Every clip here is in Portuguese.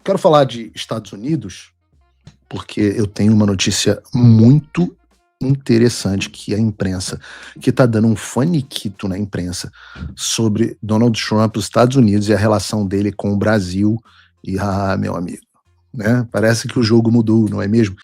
Quero falar de Estados Unidos, porque eu tenho uma notícia muito interessante que a imprensa, que está dando um faniquito na imprensa sobre Donald Trump, os Estados Unidos e a relação dele com o Brasil. E, meu amigo, né? Parece que o jogo mudou, não é mesmo?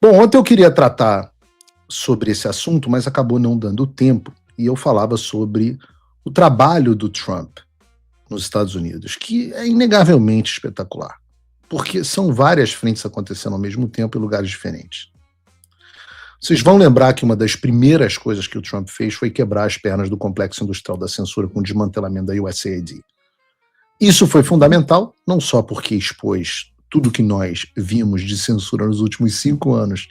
Bom, ontem eu queria tratar sobre esse assunto, mas acabou não dando tempo, e eu falava sobre o trabalho do Trump nos Estados Unidos, que é inegavelmente espetacular, porque são várias frentes acontecendo ao mesmo tempo em lugares diferentes. Vocês vão lembrar que uma das primeiras coisas que o Trump fez foi quebrar as pernas do complexo industrial da censura com o desmantelamento da USAID. Isso foi fundamental, não só porque expôs tudo que nós vimos de censura nos últimos 5 anos,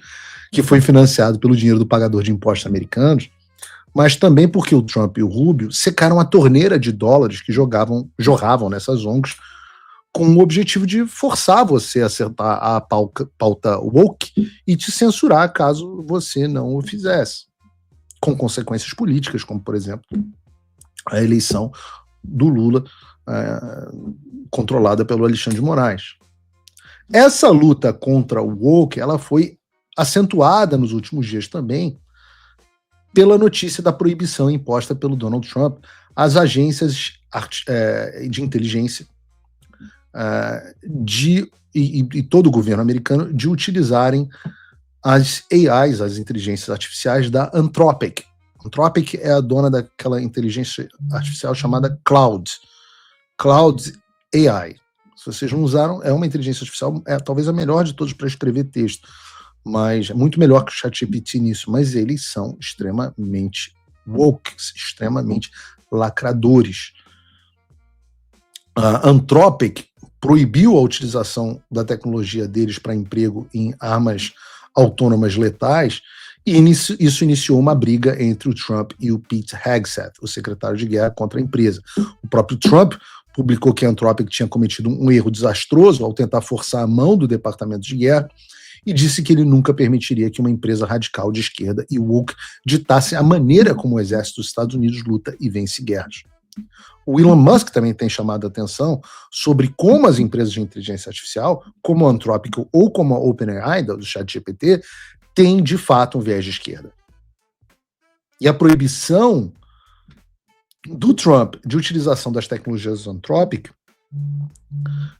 que foi financiado pelo dinheiro do pagador de impostos americanos, mas também porque o Trump e o Rubio secaram a torneira de dólares que jorravam nessas ONGs com o objetivo de forçar você a acertar a pauta woke e te censurar caso você não o fizesse, com consequências políticas, como, por exemplo, a eleição do Lula, controlada pelo Alexandre de Moraes. Essa luta contra o woke, ela foi acentuada nos últimos dias também pela notícia da proibição imposta pelo Donald Trump às agências de inteligência e todo o governo americano de utilizarem as AIs, as inteligências artificiais da Anthropic. Anthropic é a dona daquela inteligência artificial chamada Claude AI. Se vocês não usaram, é uma inteligência artificial, talvez a melhor de todos para escrever texto, mas é muito melhor que o ChatGPT nisso, mas eles são extremamente woke, extremamente lacradores. A Anthropic proibiu a utilização da tecnologia deles para emprego em armas autônomas letais, e isso iniciou uma briga entre o Trump e o Pete Hegseth, o secretário de guerra, contra a empresa. O próprio Trump publicou que a Anthropic tinha cometido um erro desastroso ao tentar forçar a mão do Departamento de Guerra e disse que ele nunca permitiria que uma empresa radical de esquerda e woke ditasse a maneira como o exército dos Estados Unidos luta e vence guerras. O Elon Musk também tem chamado a atenção sobre como as empresas de inteligência artificial, como a Anthropic ou como a OpenAI, do ChatGPT, têm de fato um viés de esquerda. E a proibição do Trump de utilização das tecnologias Anthropic,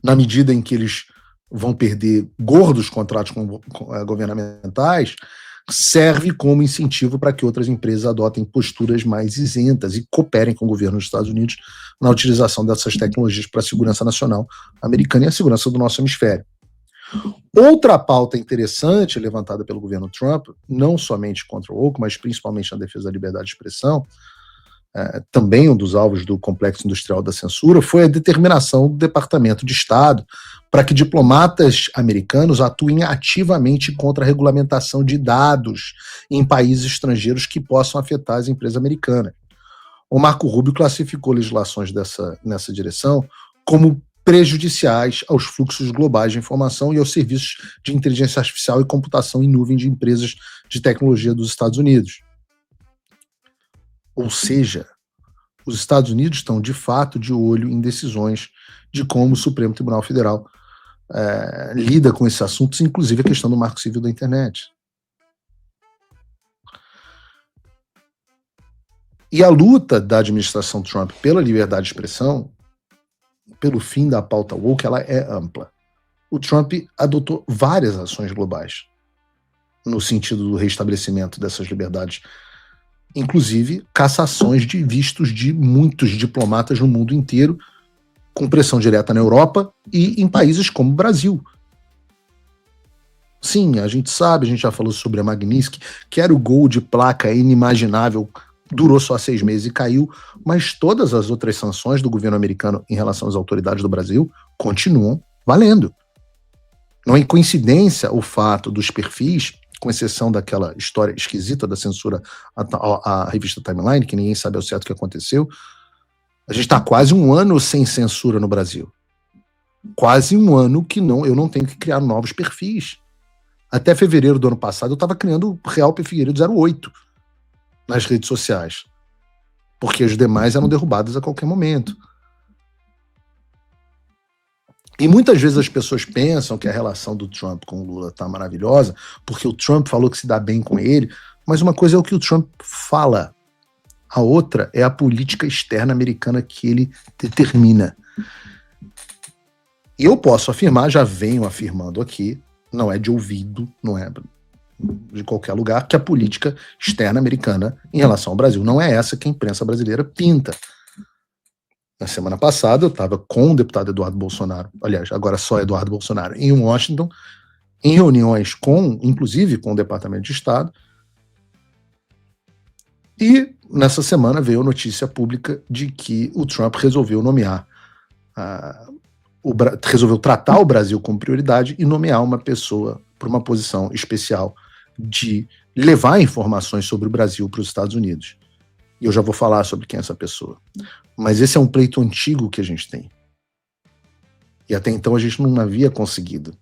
na medida em que eles vão perder gordos contratos governamentais, serve como incentivo para que outras empresas adotem posturas mais isentas e cooperem com o governo dos Estados Unidos na utilização dessas tecnologias para a segurança nacional americana e a segurança do nosso hemisfério. Outra pauta interessante levantada pelo governo Trump, não somente contra o woke, mas principalmente na defesa da liberdade de expressão, também um dos alvos do complexo industrial da censura, foi a determinação do Departamento de Estado para que diplomatas americanos atuem ativamente contra a regulamentação de dados em países estrangeiros que possam afetar as empresas americanas. O Marco Rubio classificou legislações nessa direção como prejudiciais aos fluxos globais de informação e aos serviços de inteligência artificial e computação em nuvem de empresas de tecnologia dos Estados Unidos. Ou seja, os Estados Unidos estão, de fato, de olho em decisões de como o Supremo Tribunal Federal lida com esses assuntos, inclusive a questão do marco civil da internet. E a luta da administração Trump pela liberdade de expressão, pelo fim da pauta woke, ela é ampla. O Trump adotou várias ações globais no sentido do restabelecimento dessas liberdades, inclusive cassações de vistos de muitos diplomatas no mundo inteiro, com pressão direta na Europa e em países como o Brasil. Sim, a gente sabe, a gente já falou sobre a Magnitsky, que era o gol de placa inimaginável, durou só 6 meses e caiu, mas todas as outras sanções do governo americano em relação às autoridades do Brasil continuam valendo. Não é coincidência o fato dos perfis, com exceção daquela história esquisita da censura à revista Timeline, que ninguém sabe ao certo o que aconteceu. A gente está quase 1 ano sem censura no Brasil. Quase 1 ano que eu não tenho que criar novos perfis. Até fevereiro do ano passado eu estava criando o Real P. Figueiredo 08 nas redes sociais, porque os demais eram derrubados a qualquer momento. E muitas vezes as pessoas pensam que a relação do Trump com o Lula está maravilhosa, porque o Trump falou que se dá bem com ele, mas uma coisa é o que o Trump fala, a outra é a política externa americana que ele determina. E eu posso afirmar, já venho afirmando aqui, não é de ouvido, não é de qualquer lugar, que a política externa americana em relação ao Brasil não é essa que a imprensa brasileira pinta. Na semana passada eu estava com o deputado Eduardo Bolsonaro, aliás, agora só Eduardo Bolsonaro, em Washington, em reuniões inclusive com o Departamento de Estado, e nessa semana veio a notícia pública de que o Trump resolveu nomear, resolveu tratar o Brasil como prioridade e nomear uma pessoa para uma posição especial de levar informações sobre o Brasil para os Estados Unidos. E eu já vou falar sobre quem é essa pessoa. Mas esse é um pleito antigo que a gente tem. E até então a gente não havia conseguido.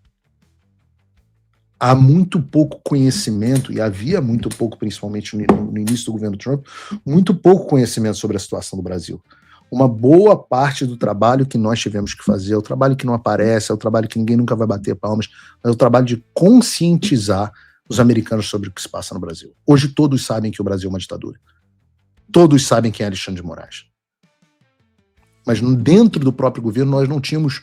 Há muito pouco conhecimento, e havia muito pouco, principalmente no início do governo Trump, muito pouco conhecimento sobre a situação do Brasil. Uma boa parte do trabalho que nós tivemos que fazer, é o trabalho que não aparece, é o trabalho que ninguém nunca vai bater palmas, é o trabalho de conscientizar os americanos sobre o que se passa no Brasil. Hoje todos sabem que o Brasil é uma ditadura. Todos sabem quem é Alexandre de Moraes. Mas dentro do próprio governo nós não tínhamos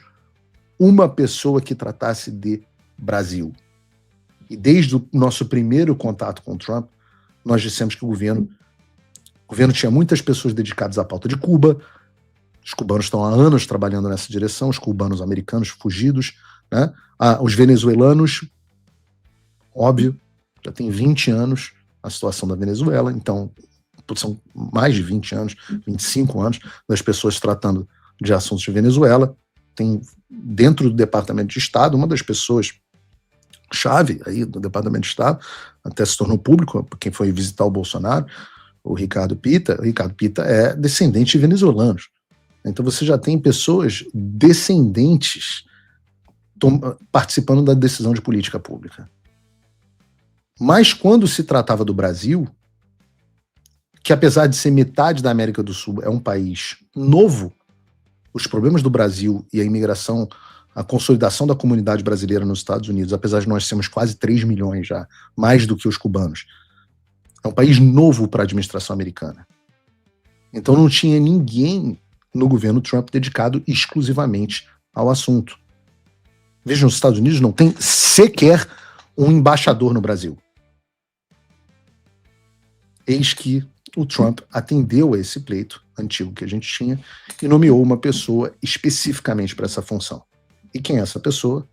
uma pessoa que tratasse de Brasil. E desde o nosso primeiro contato com o Trump, nós dissemos que o governo tinha muitas pessoas dedicadas à pauta de Cuba. Os cubanos estão há anos trabalhando nessa direção, os cubanos americanos fugidos, né? Os venezuelanos, óbvio, já tem 20 anos a situação da Venezuela, então são mais de 20 anos, 25 anos das pessoas tratando de assuntos de Venezuela. Tem dentro do Departamento de Estado, uma das pessoas chave aí do Departamento de Estado, até se tornou público, quem foi visitar o Bolsonaro, o Ricardo Pita. O Ricardo Pita é descendente de venezuelanos. Então você já tem pessoas descendentes participando da decisão de política pública. Mas quando se tratava do Brasil, que apesar de ser metade da América do Sul, é um país novo, os problemas do Brasil e a imigração, a consolidação da comunidade brasileira nos Estados Unidos, apesar de nós sermos quase 3 milhões já, mais do que os cubanos, é um país novo para a administração americana. Então não tinha ninguém no governo Trump dedicado exclusivamente ao assunto. Vejam, os Estados Unidos não tem sequer um embaixador no Brasil. Eis que o Trump atendeu a esse pleito antigo que a gente tinha e nomeou uma pessoa especificamente para essa função. E quem é essa pessoa?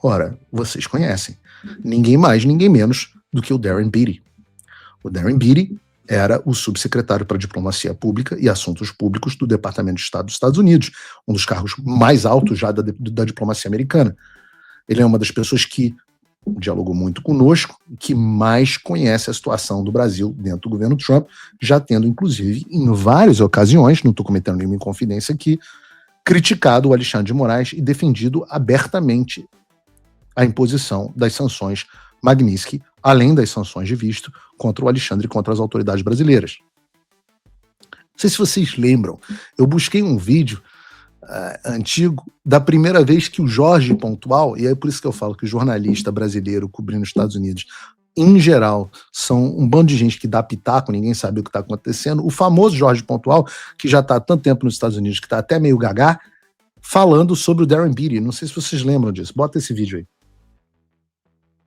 Ora, vocês conhecem. Ninguém mais, ninguém menos do que o Darren Beattie. O Darren Beattie era o subsecretário para Diplomacia Pública e Assuntos Públicos do Departamento de Estado dos Estados Unidos, um dos cargos mais altos já da diplomacia americana. Ele é uma das pessoas que dialogou muito conosco, que mais conhece a situação do Brasil dentro do governo Trump, já tendo, inclusive, em várias ocasiões, não estou cometendo nenhuma inconfidência aqui, criticado o Alexandre de Moraes e defendido abertamente a imposição das sanções Magnitsky, além das sanções de visto contra o Alexandre e contra as autoridades brasileiras. Não sei se vocês lembram, eu busquei um vídeo antigo da primeira vez que o Jorge Pontual, e é por isso que eu falo que o jornalista brasileiro cobrindo os Estados Unidos, em geral, são um bando de gente que dá pitaco, ninguém sabe o que está acontecendo. O famoso Jorge Pontual, que já está há tanto tempo nos Estados Unidos, que está até meio gagá, falando sobre o Darren Beattie. Não sei se vocês lembram disso. Bota esse vídeo aí.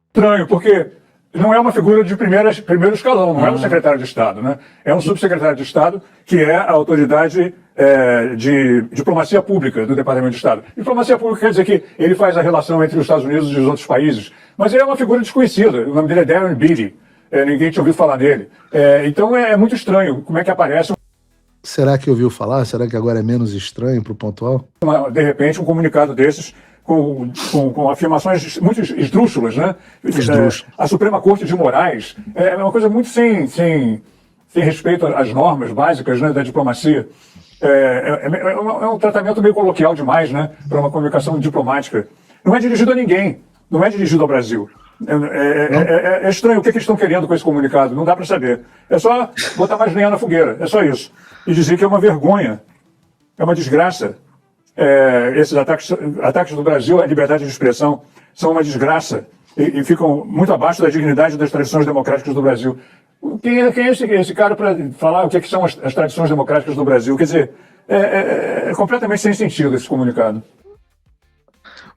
Estranho, porque não é uma figura de primeiro escalão, não é um secretário de Estado, né? É um subsecretário de Estado que é a autoridade de diplomacia pública do Departamento de Estado. Diplomacia pública quer dizer que ele faz a relação entre os Estados Unidos e os outros países, mas ele é uma figura desconhecida, o nome dele é Darren Beattie, ninguém tinha ouvido falar dele. Então é muito estranho como é que aparece. Será que ouviu falar? Será que agora é menos estranho para o Pontual? De repente, um comunicado desses com afirmações muito esdrúxulas, né? A Suprema Corte de Moraes é uma coisa muito sem respeito às normas básicas, né, da diplomacia. É um tratamento meio coloquial demais, né, para uma comunicação diplomática. Não é dirigido a ninguém, não é dirigido ao Brasil. É estranho o que eles estão querendo com esse comunicado, não dá para saber. É só botar mais lenha na fogueira, é só isso. E dizer que é uma vergonha, é uma desgraça, esses ataques do Brasil à liberdade de expressão são uma desgraça e ficam muito abaixo da dignidade das tradições democráticas do Brasil. Quem é esse cara para falar o que são as tradições democráticas do Brasil? Quer dizer, é completamente sem sentido esse comunicado.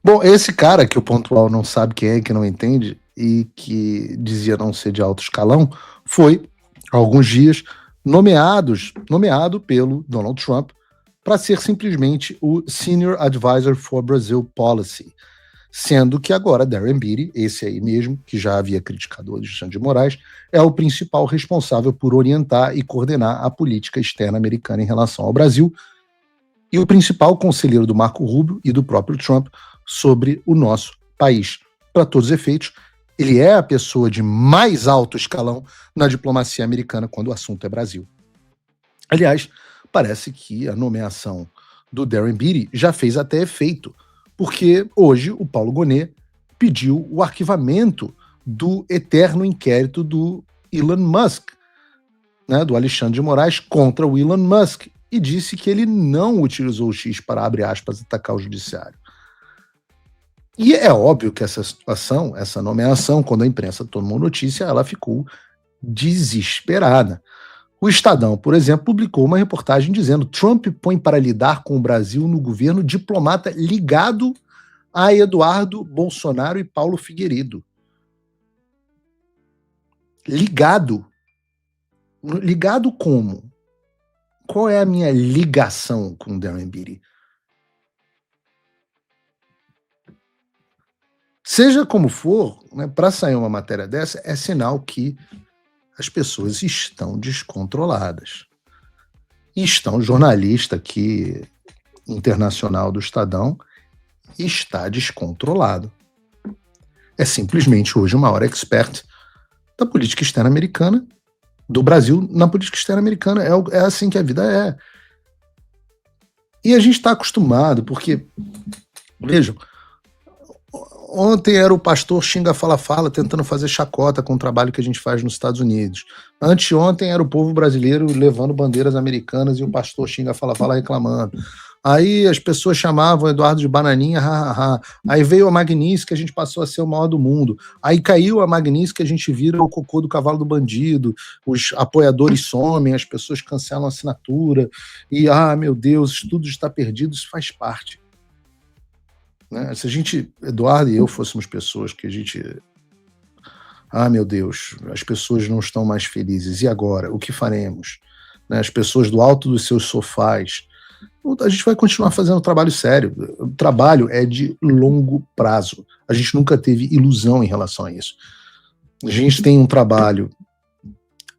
Bom, esse cara que o Pontual não sabe quem é, que não entende, e que dizia não ser de alto escalão, foi, há alguns dias, nomeado pelo Donald Trump para ser simplesmente o Senior Advisor for Brazil Policy, sendo que agora Darren Beattie, esse aí mesmo, que já havia criticado o Alexandre de Moraes, é o principal responsável por orientar e coordenar a política externa americana em relação ao Brasil, e o principal conselheiro do Marco Rubio e do próprio Trump sobre o nosso país. Para todos os efeitos, ele é a pessoa de mais alto escalão na diplomacia americana quando o assunto é Brasil. Aliás, parece que a nomeação do Darren Beattie já fez até efeito, porque hoje o Paulo Gonet pediu o arquivamento do eterno inquérito do Elon Musk, né, do Alexandre de Moraes contra o Elon Musk, e disse que ele não utilizou o X para, abre aspas, atacar o judiciário. E é óbvio que essa situação, essa nomeação, quando a imprensa tomou notícia, ela ficou desesperada. O Estadão, por exemplo, publicou uma reportagem dizendo: Trump põe para lidar com o Brasil no governo diplomata ligado a Eduardo Bolsonaro e Paulo Figueiredo. Ligado? Ligado como? Qual é a minha ligação com o Darren Beattie? Seja como for, né, para sair uma matéria dessa, é sinal que as pessoas estão descontroladas. E estão, jornalista aqui, internacional do Estadão, está descontrolado. É simplesmente hoje o maior expert da política externa americana, do Brasil na política externa americana. É assim que a vida é. E a gente está acostumado, porque, vejam, ontem era o pastor Xinga Fala Fala tentando fazer chacota com o trabalho que a gente faz nos Estados Unidos. Anteontem era o povo brasileiro levando bandeiras americanas e o pastor Xinga Fala Fala reclamando. Aí as pessoas chamavam Eduardo de bananinha, hahaha. Aí veio a Magnice, que a gente passou a ser o maior do mundo. Aí caiu a Magnice, que a gente vira o cocô do cavalo do bandido. Os apoiadores somem, as pessoas cancelam a assinatura. E, meu Deus, tudo está perdido, isso faz parte. Né? Se a gente, Eduardo e eu, fôssemos pessoas que a gente... meu Deus, as pessoas não estão mais felizes. E agora? O que faremos? Né? As pessoas do alto dos seus sofás... A gente vai continuar fazendo trabalho sério. O trabalho é de longo prazo. A gente nunca teve ilusão em relação a isso. A gente tem um trabalho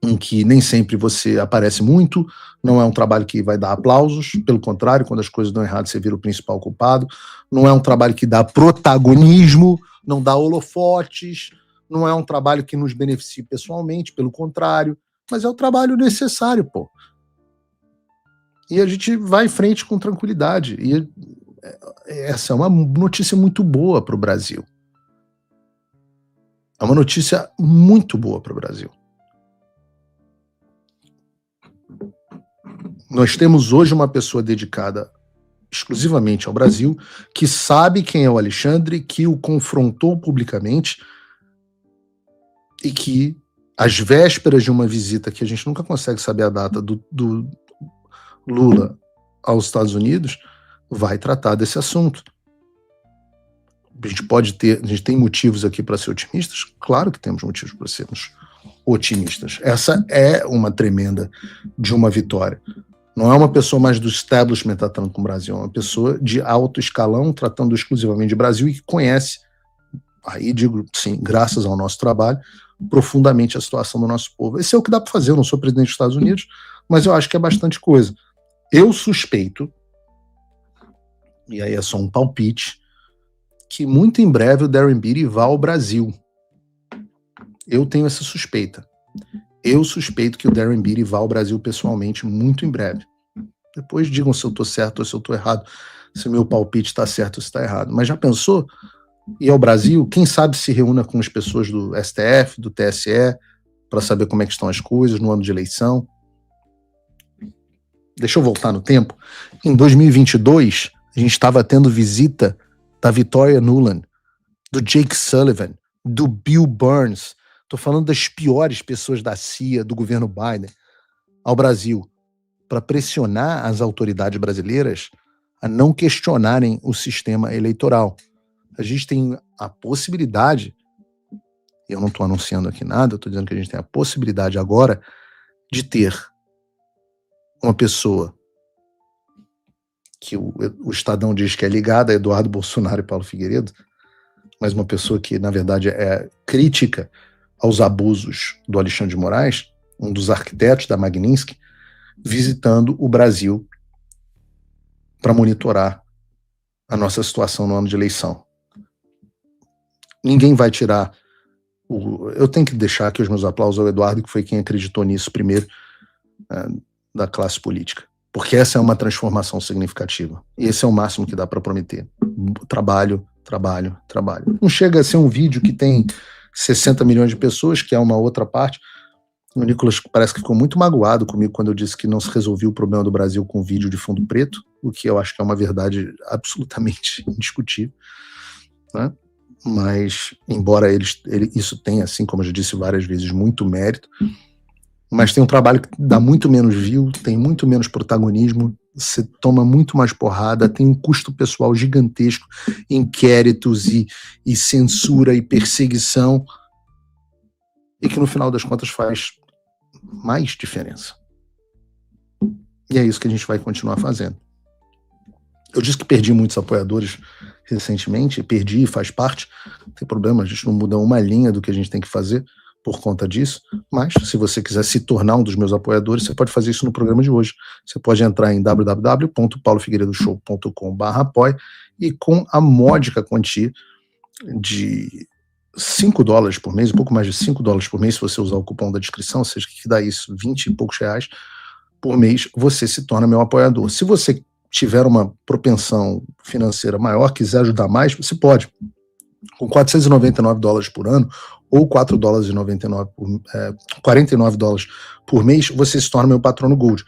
em que nem sempre você aparece muito, não é um trabalho que vai dar aplausos, pelo contrário, quando as coisas dão errado, você vira o principal culpado. Não é um trabalho que dá protagonismo, não dá holofotes, não é um trabalho que nos beneficie pessoalmente, pelo contrário, mas é o trabalho necessário, pô. E a gente vai em frente com tranquilidade. E essa é uma notícia muito boa para o Brasil. É uma notícia muito boa para o Brasil. Nós temos hoje uma pessoa dedicada exclusivamente ao Brasil, que sabe quem é o Alexandre, que o confrontou publicamente e que, às vésperas de uma visita que a gente nunca consegue saber a data do Lula aos Estados Unidos, vai tratar desse assunto. A gente tem motivos aqui para ser otimistas? Claro que temos motivos para sermos otimistas. Essa é uma tremenda de uma vitória. Não é uma pessoa mais do establishment tratando com o Brasil, é uma pessoa de alto escalão tratando exclusivamente de Brasil e que conhece, aí digo sim, graças ao nosso trabalho, profundamente a situação do nosso povo. Esse é o que dá para fazer. Eu não sou presidente dos Estados Unidos, mas eu acho que é bastante coisa. Eu suspeito, e aí é só um palpite, que muito em breve o Darren Beattie vá ao Brasil. Eu tenho essa suspeita. Eu suspeito que o Darren Beattie vá ao Brasil pessoalmente muito em breve. Depois digam se eu estou certo ou se eu estou errado, se o meu palpite está certo ou se está errado. Mas já pensou ir ao Brasil? Quem sabe se reúna com as pessoas do STF, do TSE, para saber como é que estão as coisas no ano de eleição. Deixa eu voltar no tempo. Em 2022, A gente estava tendo visita da Victoria Nuland, do Jake Sullivan, do Bill Burns. Estou falando das piores pessoas da CIA, do governo Biden, ao Brasil, para pressionar as autoridades brasileiras a não questionarem o sistema eleitoral. A gente tem a possibilidade, eu não estou anunciando aqui nada, eu estou dizendo que a gente tem a possibilidade agora de ter uma pessoa que o Estadão diz que é ligada a Eduardo Bolsonaro e Paulo Figueiredo, mas uma pessoa que, na verdade, é crítica aos abusos do Alexandre de Moraes, um dos arquitetos da Magnitsky, visitando o Brasil para monitorar a nossa situação no ano de eleição. Ninguém vai tirar eu tenho que deixar aqui os meus aplausos ao Eduardo, que foi quem acreditou nisso primeiro, da classe política. Porque essa é uma transformação significativa. E esse é o máximo que dá para prometer. Trabalho, trabalho, trabalho. Não chega a ser um vídeo que tem 60 milhões de pessoas, que é uma outra parte. O Nicolas parece que ficou muito magoado comigo quando eu disse que não se resolveu o problema do Brasil com vídeo de fundo preto, o que eu acho que é uma verdade absolutamente indiscutível, né? Mas, embora isso tenha, assim como eu já disse várias vezes, muito mérito, mas tem um trabalho que dá muito menos view, tem muito menos protagonismo, você toma muito mais porrada, tem um custo pessoal gigantesco, inquéritos e censura e perseguição, e que no final das contas faz mais diferença. E é isso que a gente vai continuar fazendo. Eu disse que perdi muitos apoiadores recentemente, perdi, faz parte, não tem problema, a gente não muda uma linha do que a gente tem que fazer por conta disso, mas se você quiser se tornar um dos meus apoiadores, você pode fazer isso no programa de hoje. Você pode entrar em www.paulofigueiredoshow.com/apoie e com a módica quantia de $5 por mês, um pouco mais de $5 por mês, se você usar o cupom da descrição, ou seja, que dá isso, 20 e poucos reais por mês, você se torna meu apoiador. Se você tiver uma propensão financeira maior, quiser ajudar mais, você pode. Com $499 por ano, ou $4,99 $49 por mês, você se torna meu patrono Gold.